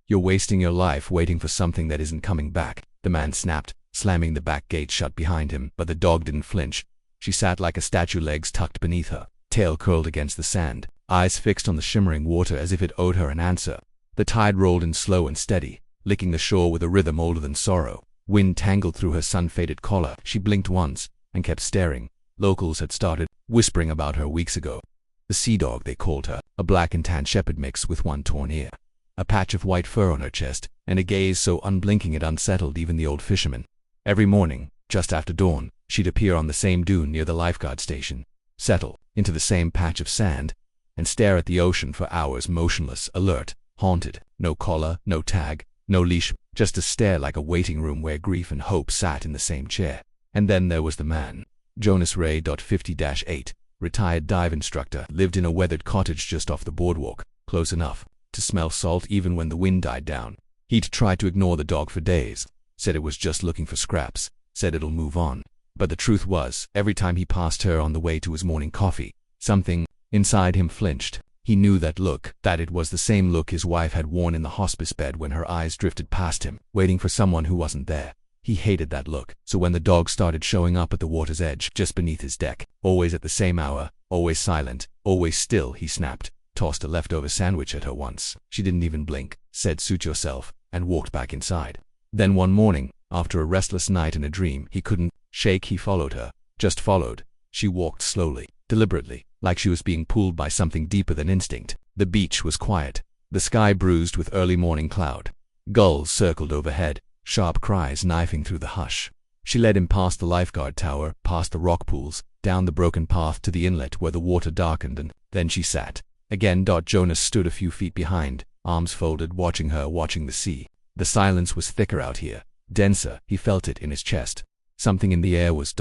You're wasting your life waiting for something that isn't coming back, the man snapped, slamming the back gate shut behind him, but the dog didn't flinch. She sat like a statue, legs tucked beneath her, tail curled against the sand, eyes fixed on the shimmering water as if it owed her an answer. The tide rolled in slow and steady, licking the shore with a rhythm older than sorrow. Wind tangled through her sun-faded collar. She blinked once and kept staring. Locals had started whispering about her weeks ago. The sea dog, they called her, a black and tan shepherd mix with one torn ear, a patch of white fur on her chest, and a gaze so unblinking it unsettled even the old fisherman. Every morning, just after dawn, she'd appear on the same dune near the lifeguard station, settle into the same patch of sand, and stare at the ocean for hours, motionless, alert, haunted. No collar, no tag, no leash, just a stare like a waiting room where grief and hope sat in the same chair. And then there was the man. Jonas Ray. 50-8, retired dive instructor, lived in a weathered cottage just off the boardwalk, close enough to smell salt even when the wind died down. He'd tried to ignore the dog for days, said it was just looking for scraps, said it'll move on. But the truth was, every time he passed her on the way to his morning coffee, something inside him flinched. He knew that look, that it was the same look his wife had worn in the hospice bed when her eyes drifted past him, waiting for someone who wasn't there. He hated that look, so when the dog started showing up at the water's edge, just beneath his deck, always at the same hour, always silent, always still, he snapped, tossed a leftover sandwich at her once. She didn't even blink, said suit yourself, and walked back inside. Then one morning, after a restless night and a dream he couldn't shake, he followed her, just followed. She walked slowly, deliberately, like she was being pulled by something deeper than instinct. The beach was quiet, the sky bruised with early morning cloud. Gulls circled overhead, sharp cries knifing through the hush. She led him past the lifeguard tower, past the rock pools, down the broken path to the inlet where the water darkened, and then she sat. Again. Jonas stood a few feet behind, arms folded, watching her, watching the sea. The silence was thicker out here, denser. He felt it in his chest. Something in the air was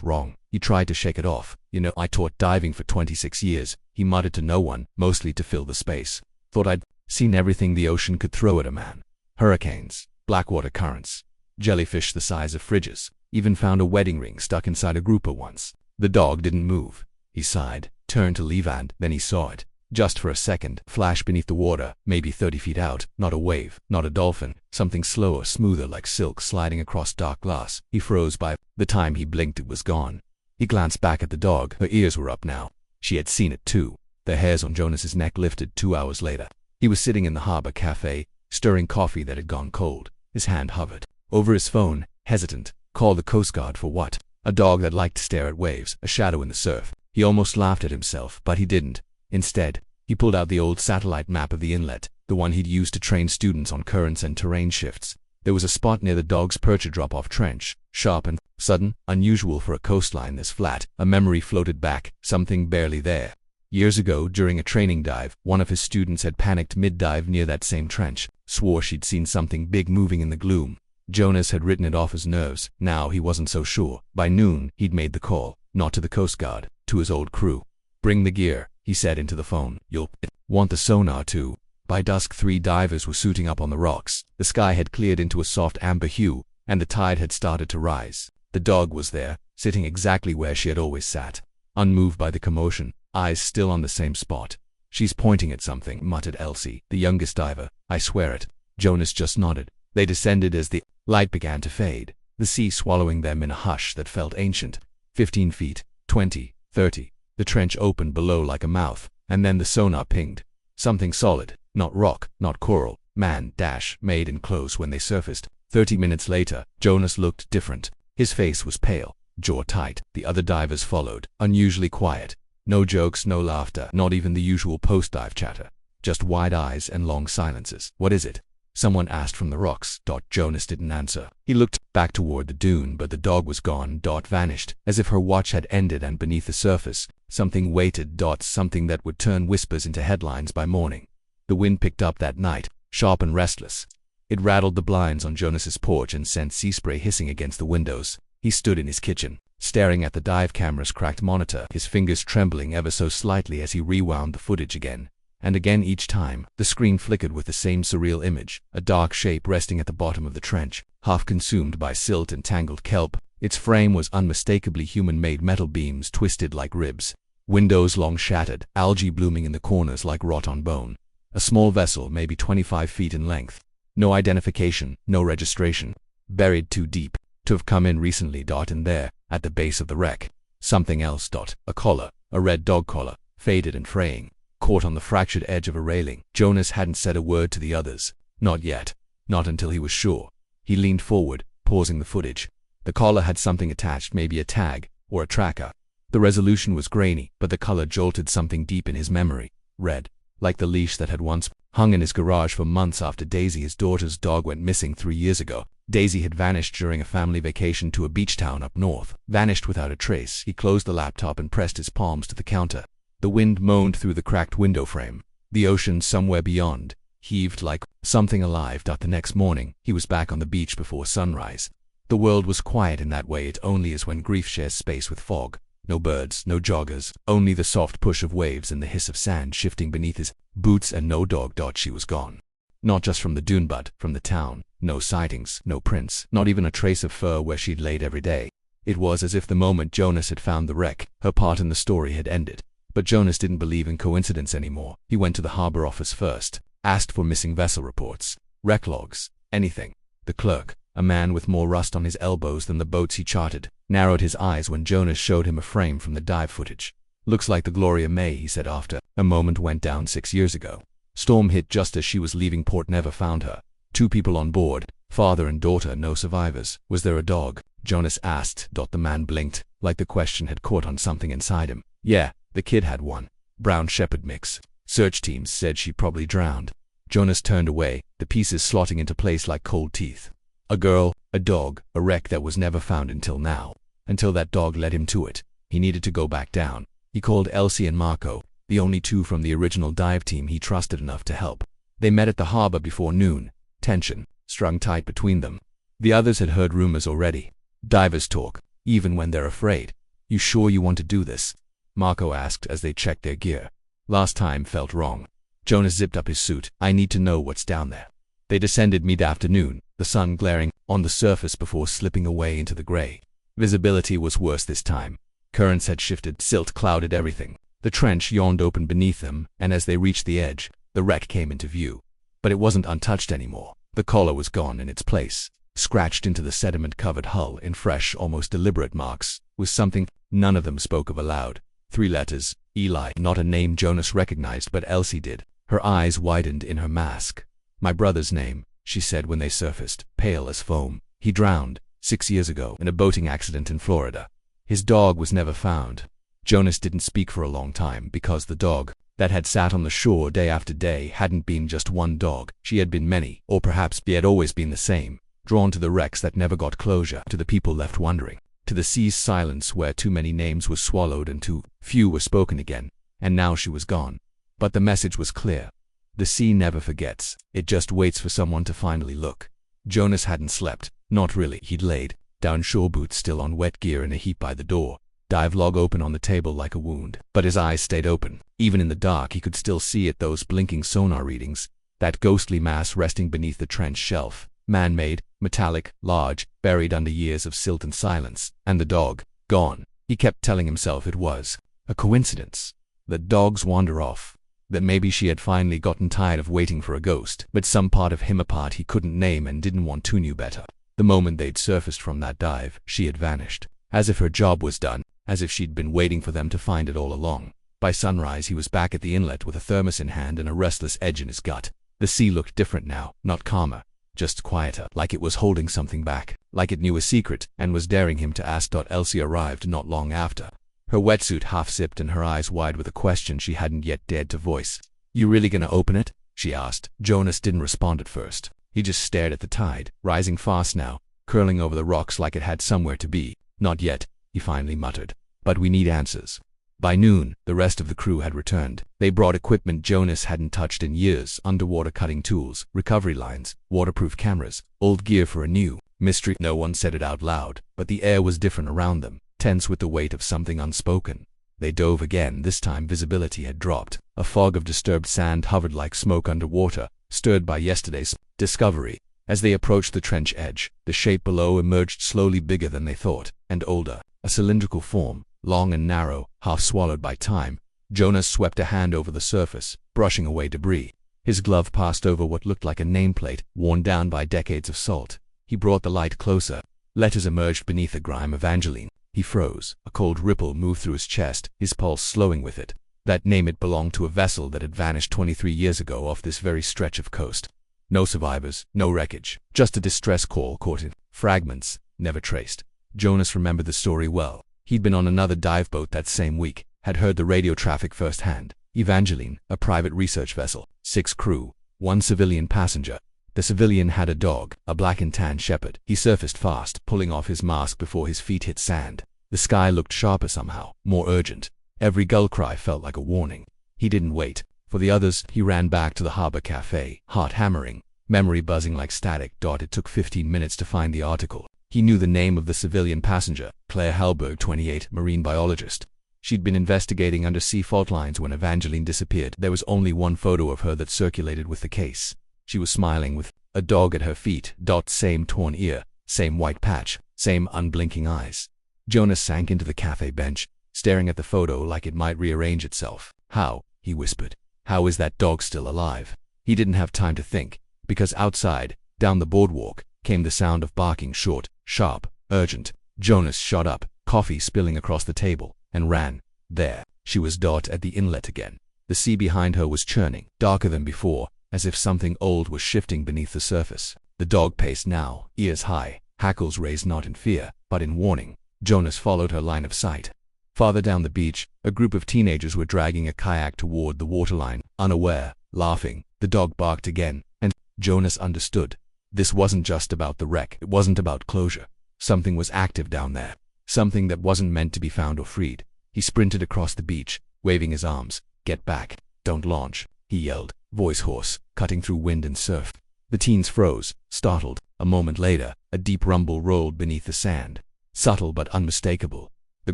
wrong. He tried to shake it off. You know, I taught diving for 26 years, he muttered to no one, mostly to fill the space. Thought I'd seen everything the ocean could throw at a man. Hurricanes, blackwater currents, jellyfish the size of fridges, even found a wedding ring stuck inside a grouper once. The dog didn't move. He sighed, turned to leave, and then he saw it. Just for a second, flash beneath the water, maybe 30 feet out. Not a wave, not a dolphin, something slower, smoother, like silk sliding across dark glass. He froze. By the time he blinked, it was gone. He glanced back at the dog. Her ears were up now. She had seen it too. The hairs on Jonas's neck lifted. 2 hours later, he was sitting in the harbor cafe, stirring coffee that had gone cold. His hand hovered over his phone, hesitant. Call the Coast Guard for what? A dog that liked to stare at waves, a shadow in the surf. He almost laughed at himself, but he didn't. Instead, he pulled out the old satellite map of the inlet, the one he'd used to train students on currents and terrain shifts. There was a spot near the dog's perch, a drop-off trench, sharp and sudden, unusual for a coastline this flat. A memory floated back, something barely there. Years ago, during a training dive, one of his students had panicked mid-dive near that same trench, swore she'd seen something big moving in the gloom. Jonas had written it off his nerves. Now he wasn't so sure. By noon, he'd made the call, not to the Coast Guard, to his old crew. Bring the gear, he said into the phone. You'll want the sonar too. By dusk, 3 divers were suiting up on the rocks. The sky had cleared into a soft amber hue, and the tide had started to rise. The dog was there, sitting exactly where she had always sat, unmoved by the commotion, eyes still on the same spot. She's pointing at something, muttered Elsie, the youngest diver. I swear it. Jonas just nodded. They descended as the light began to fade, the sea swallowing them in a hush that felt ancient. 15 feet, 20, 30. The trench opened below like a mouth, and then the sonar pinged. Something solid, not rock, not coral, made in close when they surfaced. 30 minutes later, Jonas looked different. His face was pale, jaw tight. The other divers followed, unusually quiet. No jokes, no laughter, not even the usual post-dive chatter. Just wide eyes and long silences. What is it? Someone asked from the rocks. Jonas didn't answer. He looked back toward the dune, but the dog was gone. Vanished, as if her watch had ended, and beneath the surface, something waited. Something that would turn whispers into headlines by morning. The wind picked up that night, sharp and restless. It rattled the blinds on Jonas's porch and sent sea spray hissing against the windows. He stood in his kitchen, staring at the dive camera's cracked monitor, his fingers trembling ever so slightly as he rewound the footage again. And again, each time, the screen flickered with the same surreal image, a dark shape resting at the bottom of the trench, half consumed by silt and tangled kelp. Its frame was unmistakably human-made, metal beams twisted like ribs, windows long shattered, algae blooming in the corners like rot on bone. A small vessel, maybe 25 feet in length. No identification, no registration. Buried too deep to have come in recently. And there, at the base of the wreck, something else. A collar, a red dog collar, faded and fraying, caught on the fractured edge of a railing. Jonas hadn't said a word to the others. Not yet. Not until he was sure. He leaned forward, pausing the footage. The collar had something attached, maybe a tag, or a tracker. The resolution was grainy, but the color jolted something deep in his memory. Red, like the leash that had once hung in his garage for months after Daisy, his daughter's dog, went missing 3 years ago. Daisy had vanished during a family vacation to a beach town up north. Vanished without a trace. He closed the laptop and pressed his palms to the counter. The wind moaned through the cracked window frame. The ocean somewhere beyond heaved like something alive. The next morning, he was back on the beach before sunrise. The world was quiet in that way it only is when grief shares space with fog. No birds, no joggers, only the soft push of waves and the hiss of sand shifting beneath his boots, and no dog. She was gone. Not just from the dune, but from the town. No sightings, no prints, not even a trace of fur where she'd laid every day. It was as if the moment Jonas had found the wreck, her part in the story had ended. But Jonas didn't believe in coincidence anymore. He went to the harbor office first, asked for missing vessel reports, wreck logs, anything. The clerk, a man with more rust on his elbows than the boats he charted, narrowed his eyes when Jonas showed him a frame from the dive footage. "Looks like the Gloria May," he said after a moment. "Went down 6 years ago. Storm hit just as she was leaving port. Never found her. 2 people on board, father and daughter, no survivors." "Was there a dog?" Jonas asked. The man blinked, like the question had caught on something inside him. "Yeah, the kid had one. Brown Shepherd mix. Search teams said she probably drowned." Jonas turned away, the pieces slotting into place like cold teeth. A girl, a dog, a wreck that was never found until now. Until that dog led him to it. He needed to go back down. He called Elsie and Marco, the only 2 from the original dive team he trusted enough to help. They met at the harbor before noon. Tension strung tight between them. The others had heard rumors already. Divers talk, even when they're afraid. "You sure you want to do this?" Marco asked as they checked their gear. "Last time felt wrong." Jonas zipped up his suit. "I need to know what's down there." They descended mid-afternoon, the sun glaring on the surface before slipping away into the gray. Visibility was worse this time. Currents had shifted, silt clouded everything. The trench yawned open beneath them, and as they reached the edge, the wreck came into view. But it wasn't untouched anymore. The collar was gone. In its place, scratched into the sediment-covered hull in fresh, almost deliberate marks, was something none of them spoke of aloud. 3 letters, Eli. Not a name Jonas recognized, but Elsie did. Her eyes widened in her mask. "My brother's name," she said when they surfaced, pale as foam. "He drowned 6 years ago in a boating accident in Florida. His dog was never found." Jonas didn't speak for a long time, because the dog that had sat on the shore day after day hadn't been just one dog. She had been many, or perhaps she had always been the same, drawn to the wrecks that never got closure, to the people left wondering, to the sea's silence where too many names were swallowed and too few were spoken again. And now she was gone. But the message was clear. The sea never forgets. It just waits for someone to finally look. Jonas hadn't slept. Not really. He'd laid down, shore boots still on, wet gear in a heap by the door, dive log open on the table like a wound. But his eyes stayed open. Even in the dark he could still see it, those blinking sonar readings, that ghostly mass resting beneath the trench shelf. Man-made, metallic, large, buried under years of silt and silence. And the dog, gone. He kept telling himself it was a coincidence. That dogs wander off. That maybe she had finally gotten tired of waiting for a ghost. But some part of him, a part he couldn't name and didn't want to, knew better. The moment they'd surfaced from that dive, she had vanished. As if her job was done. As if she'd been waiting for them to find it all along. By sunrise he was back at the inlet with a thermos in hand and a restless edge in his gut. The sea looked different now. Not calmer. Just quieter. Like it was holding something back. Like it knew a secret and was daring him to ask. Elsie arrived not long after. Her wetsuit half-zipped and her eyes wide with a question she hadn't yet dared to voice. "You really gonna open it?" she asked. Jonas didn't respond at first. He just stared at the tide, rising fast now, curling over the rocks like it had somewhere to be. "Not yet," he finally muttered. "But we need answers." By noon, the rest of the crew had returned. They brought equipment Jonas hadn't touched in years: underwater cutting tools, recovery lines, waterproof cameras, old gear for a new mystery. No one said it out loud, but the air was different around them, tense with the weight of something unspoken. They dove again. This time visibility had dropped. A fog of disturbed sand hovered like smoke underwater, stirred by yesterday's discovery. As they approached the trench edge, the shape below emerged slowly, bigger than they thought, and older. A cylindrical form, long and narrow, half swallowed by time. Jonas swept a hand over the surface, brushing away debris. His glove passed over what looked like a nameplate, worn down by decades of salt. He brought the light closer. Letters emerged beneath the grime. Evangeline. He froze. A cold ripple moved through his chest, his pulse slowing with it. That name, it belonged to a vessel that had vanished 23 years ago off this very stretch of coast. No survivors, no wreckage, just a distress call caught in fragments, never traced. Jonas remembered the story well. He'd been on another dive boat that same week, had heard the radio traffic firsthand. Evangeline, a private research vessel, 6 crew, 1 civilian passenger. The civilian had a dog, a black and tan shepherd. He surfaced fast, pulling off his mask before his feet hit sand. The sky looked sharper somehow, more urgent. Every gull cry felt like a warning. He didn't wait. For the others, he ran back to the harbor cafe, heart hammering, memory buzzing like static. It took 15 minutes to find the article. He knew the name of the civilian passenger, Claire Hallberg, 28, marine biologist. She'd been investigating undersea fault lines when Evangeline disappeared. There was only one photo of her that circulated with the case. She was smiling with a dog at her feet. Same torn ear, same white patch, same unblinking eyes. Jonas sank into the cafe bench, staring at the photo like it might rearrange itself. How? He whispered. How is that dog still alive? He didn't have time to think, because outside, down the boardwalk, came the sound of barking, short, sharp, urgent. Jonas shot up, coffee spilling across the table, and ran. There, she was at the inlet again. The sea behind her was churning, darker than before, as if something old was shifting beneath the surface. The dog paced now, ears high, hackles raised not in fear, but in warning. Jonas followed her line of sight. Farther down the beach, a group of teenagers were dragging a kayak toward the waterline, unaware, laughing. The dog barked again, and Jonas understood. This wasn't just about the wreck. It wasn't about closure. Something was active down there. Something that wasn't meant to be found or freed. He sprinted across the beach, waving his arms. Get back. Don't launch, he yelled, voice hoarse, cutting through wind and surf. The teens froze, startled. A moment later, a deep rumble rolled beneath the sand. Subtle but unmistakable. The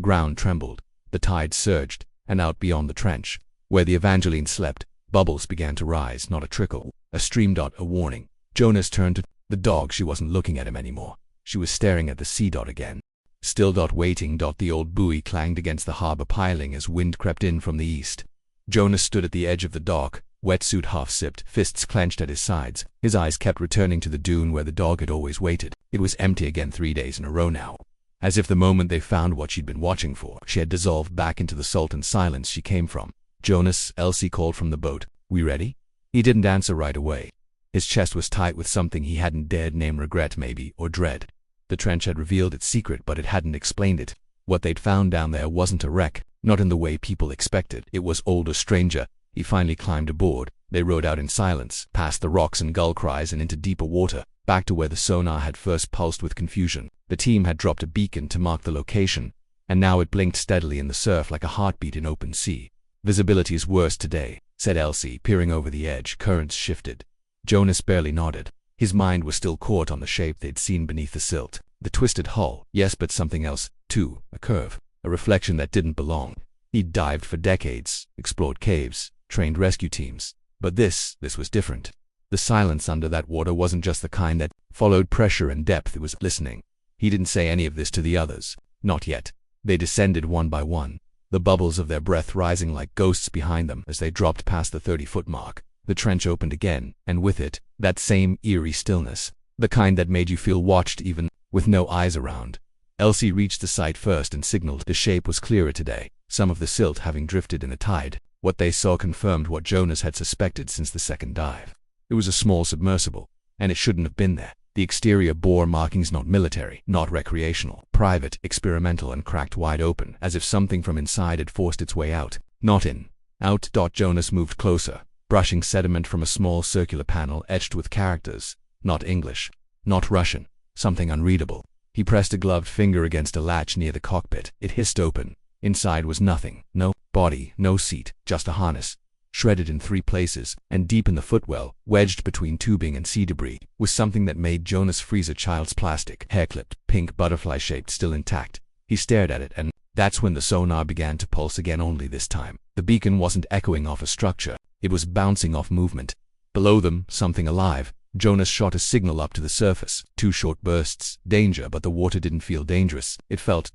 ground trembled, the tide surged, and out beyond the trench, where the Evangeline slept, bubbles began to rise, not a trickle, a stream. A warning. Jonas turned to the dog. She wasn't looking at him anymore. She was staring at the sea. Again. Still. Waiting. The old buoy clanged against the harbor piling as wind crept in from the east. Jonas stood at the edge of the dock, wetsuit half sipped, fists clenched at his sides. His eyes kept returning to the dune where the dog had always waited. It was empty again 3 days in a row now. As if the moment they found what she'd been watching for, she had dissolved back into the salt and silence she came from. Jonas, Elsie called from the boat. We ready? He didn't answer right away. His chest was tight with something he hadn't dared name, regret maybe, or dread. The trench had revealed its secret, but it hadn't explained it. What they'd found down there wasn't a wreck, not in the way people expected. It was old or stranger. He finally climbed aboard. They rowed out in silence, past the rocks and gull cries and into deeper water, back to where the sonar had first pulsed with confusion. The team had dropped a beacon to mark the location, and now it blinked steadily in the surf like a heartbeat in open sea. Visibility's worse today, said Elsie, peering over the edge. Currents shifted. Jonas barely nodded. His mind was still caught on the shape they'd seen beneath the silt. The twisted hull, yes, but something else, too. A curve. A reflection that didn't belong. He'd dived for decades, explored caves, trained rescue teams. But this was different. The silence under that water wasn't just the kind that followed pressure and depth. It was listening. He didn't say any of this to the others. Not yet. They descended one by one, the bubbles of their breath rising like ghosts behind them as they dropped past the 30-foot mark. The trench opened again, and with it, that same eerie stillness, the kind that made you feel watched even with no eyes around. Elsie reached the site first and signaled. The shape was clearer today, some of the silt having drifted in the tide. What they saw confirmed what Jonas had suspected since the second dive. It was a small submersible, and it shouldn't have been there. The exterior bore markings not military, not recreational, private, experimental, and cracked wide open, as if something from inside had forced its way out. Not in. Out. Jonas moved closer, brushing sediment from a small circular panel etched with characters. Not English. Not Russian. Something unreadable. He pressed a gloved finger against a latch near the cockpit. It hissed open. Inside was nothing. No body, no seat, just a harness. Shredded in 3 places, and deep in the footwell, wedged between tubing and sea debris, was something that made Jonas freeze. A child's plastic, hair-clipped, pink butterfly-shaped, still intact. He stared at it, and that's when the sonar began to pulse again. Only this time, the beacon wasn't echoing off a structure. It was bouncing off movement. Below them, something alive. Jonas shot a signal up to the surface. 2 short bursts. Danger, but the water didn't feel dangerous. It felt ...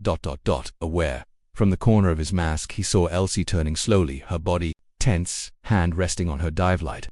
aware. From the corner of his mask, he saw Elsie turning slowly, her body tense, hand resting on her dive light.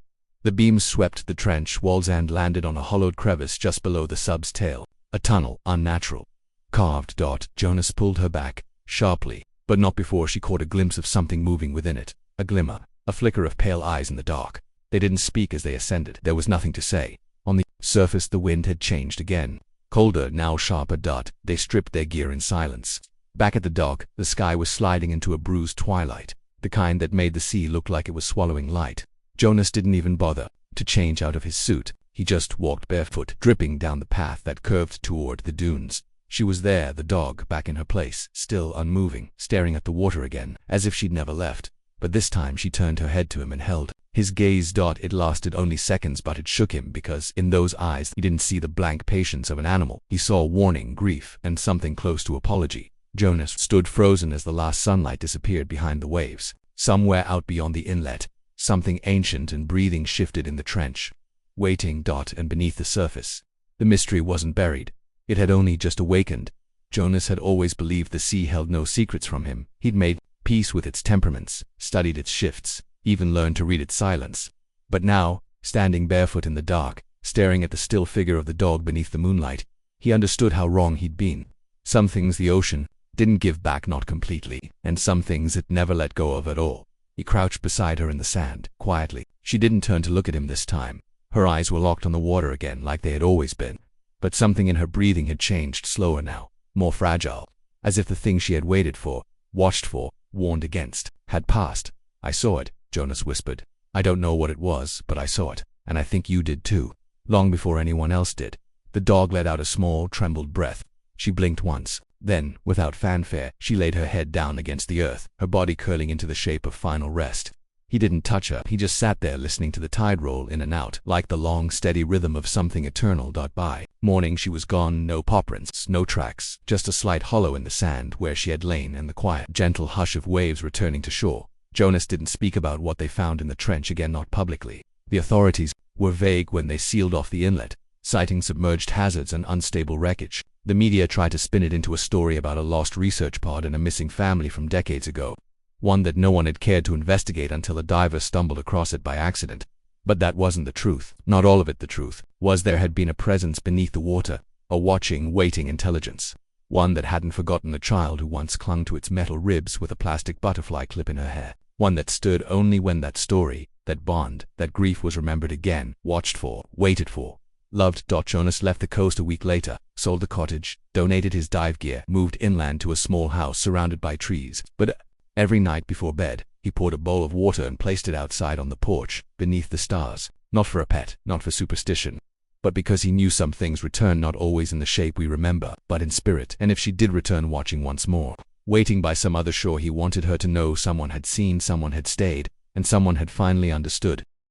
The beams swept the trench walls and landed on a hollowed crevice just below the sub's tail. A tunnel, unnatural. Carved. Jonas pulled her back, sharply, but not before she caught a glimpse of something moving within it. A glimmer, a flicker of pale eyes in the dark. They didn't speak as they ascended. There was nothing to say. On the surface the wind had changed again. Colder, now sharper. They stripped their gear in silence. Back at the dock, the sky was sliding into a bruised twilight, the kind that made the sea look like it was swallowing light. Jonas didn't even bother to change out of his suit. He just walked barefoot, dripping down the path that curved toward the dunes. She was there, the dog, back in her place, still unmoving, staring at the water again, as if she'd never left. But this time she turned her head to him and held his gaze. It lasted only seconds, but it shook him because in those eyes he didn't see the blank patience of an animal. He saw warning, grief, and something close to apology. Jonas stood frozen as the last sunlight disappeared behind the waves. Somewhere out beyond the inlet, something ancient and breathing shifted in the trench, waiting. And beneath the surface, the mystery wasn't buried. It had only just awakened. Jonas had always believed the sea held no secrets from him. He'd made peace with its temperaments, studied its shifts, even learned to read its silence. But now, standing barefoot in the dark, staring at the still figure of the dog beneath the moonlight, he understood how wrong he'd been. Some things the ocean didn't give back, not completely, and some things it never let go of at all. He crouched beside her in the sand, quietly. She didn't turn to look at him this time. Her eyes were locked on the water again, like they had always been. But something in her breathing had changed, slower now, more fragile, as if the thing she had waited for, watched for, warned against, had passed. "I saw it," Jonas whispered. "I don't know what it was, but I saw it, and I think you did too, long before anyone else did." The dog let out a small, trembled breath. She blinked once. Then, without fanfare, she laid her head down against the earth, her body curling into the shape of final rest. He didn't touch her. He just sat there listening to the tide roll in and out, like the long, steady rhythm of something eternal. By morning she was gone, no paw prints, no tracks, just a slight hollow in the sand where she had lain and the quiet, gentle hush of waves returning to shore. Jonas didn't speak about what they found in the trench again, not publicly. The authorities were vague when they sealed off the inlet, citing submerged hazards and unstable wreckage. The media tried to spin it into a story about a lost research pod and a missing family from decades ago, one that no one had cared to investigate until a diver stumbled across it by accident. But that wasn't the truth. Not all of it. The truth was there had been a presence beneath the water, a watching, waiting intelligence, one that hadn't forgotten the child who once clung to its metal ribs with a plastic butterfly clip in her hair, one that stood only when that story, that bond, that grief was remembered again, watched for, waited for, loved. Jonas left the coast a week later, sold the cottage, donated his dive gear, moved inland to a small house surrounded by trees. But every night before bed, he poured a bowl of water and placed it outside on the porch, beneath the stars. Not for a pet, not for superstition, but because he knew some things return not always in the shape we remember, but in spirit. And if she did return watching once more, waiting by some other shore, he wanted her to know someone had seen, someone had stayed, and someone had finally understood.